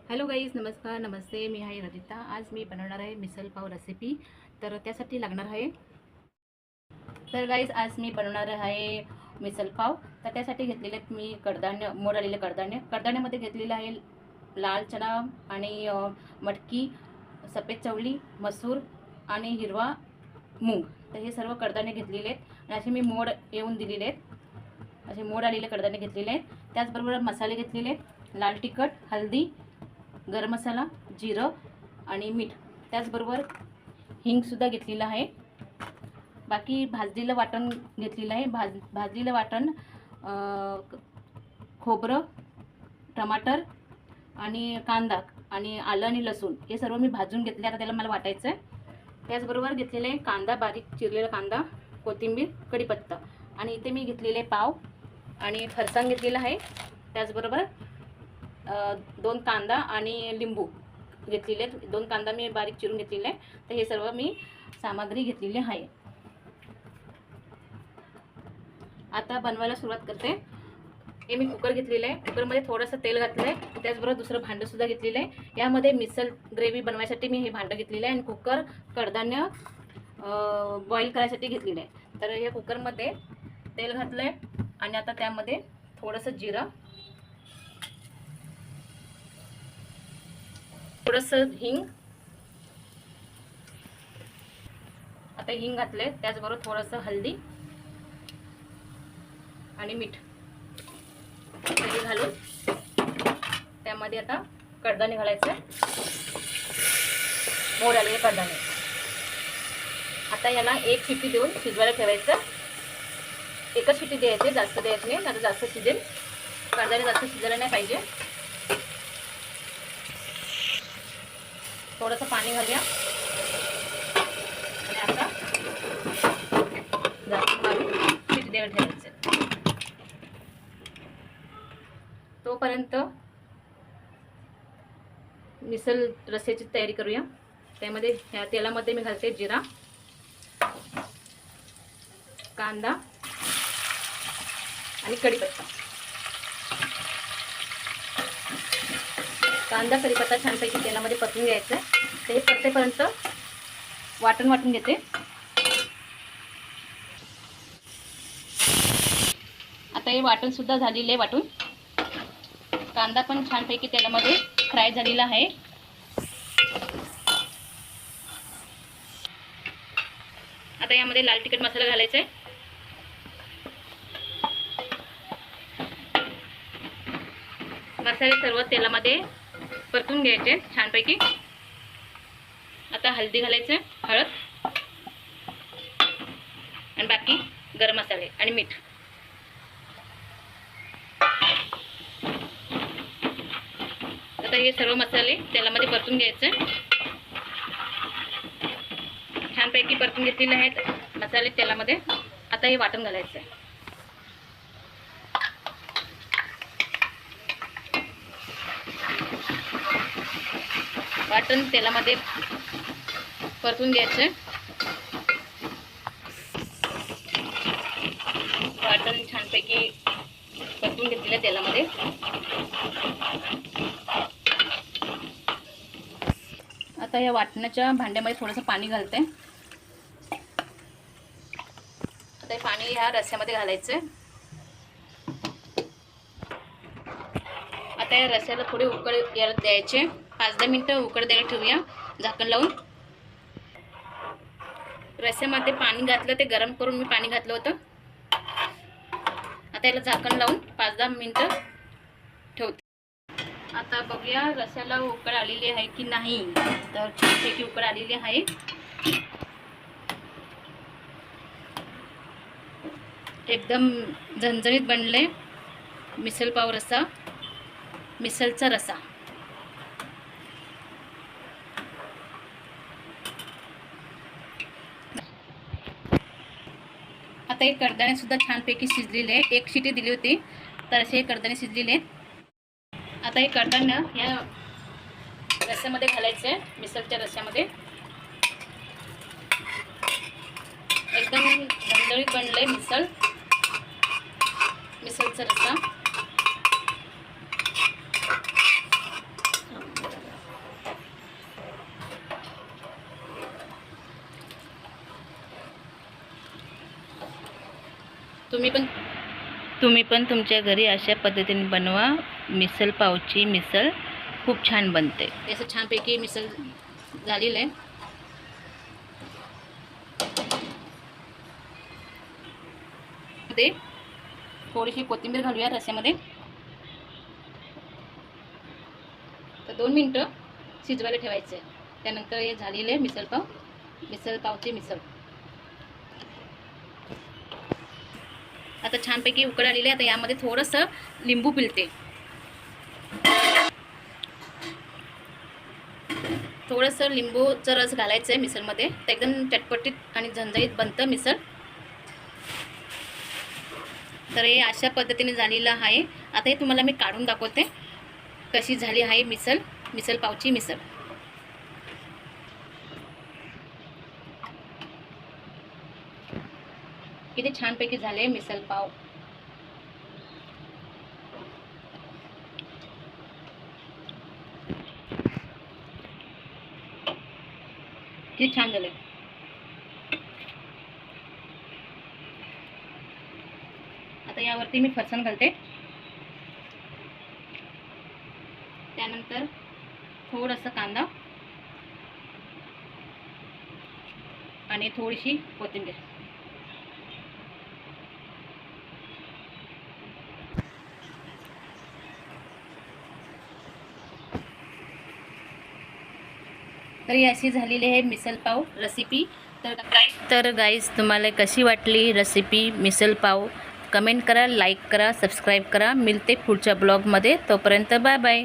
Hello guys, नमस्कार, नमस्ते. मी आहे रजिता. आज मी बनवणार आहे मिसल पाव रेसिपी. तर त्यासाठी लागणार आहे, तर गाईज आज मी बनवणार आहे मिसल पाव. तर त्यासाठी घेतलेले मी कडधान्य, मोड आलेले कडधान्यामध्ये घेतलेलं आहे लाल चणा आणि मटकी, सफेद चवळी, मसूर आणि हिरवा मूग. तर हे सर्व कडधान्य घेतलेले आहेत आणि असे मी मोड येऊन दिलेले आहेत. असे मोड आलेले कडधान्य घेतलेले आहेत. त्याचबरोबर मसाले घेतलेले आहेत, लाल तिखट, हळदी, गरम मसाला, जिरं आणि मीठ. त्याचबरोबर हिंगसुद्धा घेतलेलं आहे. बाकी भाजलेलं वाटण घेतलेलं आहे. भाजलेलं वाटण, खोबरं, टमाटर आणि कांदा आणि आलं आणि लसूण हे सर्व मी भाजून घेतले. आता त्याला मला वाटायचं आहे. त्याचबरोबर घेतलेलं आहे कांदा, बारीक चिरलेला कांदा, कोथिंबीर, कढीपत्ता आणि इथे मी घेतलेले पाव आणि फरसाण घेतलेलं आहे. त्याचबरोबर 2 कांदा आणि लिंबू घेतलेले आहेत. 2 कांदा मी बारीक चिरून घेतलेले आहे. तर हे सर्व मी सामग्री घेतलेली आहे. आता बनवायला सुरुवात करते. हे मी कुकर घेतलेलं आहे. कुकरमध्ये थोडंसं तेल घातलं आहे. त्याचबरोबर दुसरं भांडंसुद्धा घेतलेलं आहे. यामध्ये मिसल ग्रेव्ही बनवायसाठी मी हे भांडं घेतलेलं आहे आणि कुकर कडधान्य बॉईल करायसाठी घेतलेलं आहे. तर या कुकरमध्ये तेल घातलं आहे आणि आता त्यामध्ये थोडंसं जिरं, थोडंसं हिंग, आता हिंग घातले. त्याचबरोबर थोडंसं हळदी आणि मीठ हे घालून त्यामध्ये आता कडधान्य घालायचं, मोड आलेले कडधान्य. आता याला एक शिट्टी देऊन शिजवायला ठेवायचं. एकच शिट्टी द्यायची, जास्त द्यायची नाही, आता जास्त शिजेल. कडधान्य जास्त शिजायला नाही पाहिजे. थोडंसं पाणी घालूया आणि आता जास्त मारून शिट्टी द्यायला ठेवायचं. तोपर्यंत मिसल रस्स्याची तयारी करूया. त्यामध्ये ह्या तेलामध्ये मी घालते जिरा, कांदा आणि कढीपत्ता. कांदा कढीपत्ता छानपैकी तेलामध्ये परतून घ्यायचं. ते परतेपर्यंत वाटून घेते. आता हे वाटणसुद्धा झालेलं आहे. वाटून कांदा पण छानपैकी तेलामध्ये फ्राय झालेला आहे. आता यामध्ये लाल तिखट मसाला घालायचा आहे. मसाले सर्व तेलामध्ये परतून घ्यायचे छानपैकी. आता हळदी घालायचं, हळद आणि बाकी गरम मसाले आणि मीठ. आता हे सर्व मसाले तेलामध्ये परतून घ्यायचे. छानपैकी परतून घेतलेले आहेत मसाले तेलामध्ये. आता हे वाटण घालायचं आहे. वाटण तेलामध्ये परतून घ्यायचं. वाटण छानपैकी परतून घेतलेलं तेलामध्ये. आता या वाटणाच्या भांड्यामध्ये थोडंसं पाणी घालते. आता हे पाणी ह्या रस्स्यामध्ये घालायचं. आता या रस्स्याला थोडी उकळ यायला द्यायचे. 5-10 मिनिटं उकळ द्यायला ठेवूया झाकण लावून. रस्स्यामध्ये पाणी घातलं, ते गरम करून मी पाणी घातलं होतं. आता याला झाकण लावून 5-10 मिनिटं ठेवते. आता बघूया रस्स्याला उकळ आलेली आहे की नाही. तर छानपैकी उकळ आलेली आहे. एकदम झणझणीत बनले मिसल पाव रस्सा, मिसलचा रस्सा. आता हे कडधान्य सुद्धा छानपैकी शिजलेले आहे. एक शिटी दिली होती, तर असे हे कडधान्य शिजलेले आहेत. आता हे कडधान्य या रस्स्यामध्ये घालायचं आहे, मिसलच्या रस्स्यामध्ये. एकदम झणझणीत बनलंय मिसलचा रस्सा. तुम्ही पण तुमच्या घरी अशा पद्धतीने बनवा. मिसळ पावची मिसळ खूप छान बनते. असं छानपैकी मिसळ झालेलं आहे. ते थोडीशी कोथिंबीर घालूया रस्स्यामध्ये. तर 2 मिनटं शिजवायला ठेवायचं आहे. त्यानंतर हे झालेले मिसळ पावची मिसळ आता छानपैकी उकळ आलेली आहे. आता यामध्ये थोडंसं लिंबू पिळते. थोडंसं लिंबूचा रस घालायचं आहे मिसळमध्ये. तर एकदम चटपटीत आणि झणझणीत बनतं मिसळ. तर हे अशा पद्धतीने झालेलं आहे. आता हे तुम्हाला मी काढून दाखवते कशी झाली आहे मिसळ पावची मिसळ. किती छानपैकी झाले मिसळ पाव. किती छान झाले. आता यावरती मी फरसाण घालते. त्यानंतर थोडंसं कांदा आणि थोडीशी कोथिंबीर. तर ही अशी झालेली आहे मिसळ पाव रेसिपी. तर गाईज तुम्हाला कशी वाटली रेसिपी मिसळ पाव कमेंट करा, लाईक करा, सबस्क्राईब करा. मिळते पुढच्या ब्लॉगमध्ये. तोपर्यंत बाय बाय.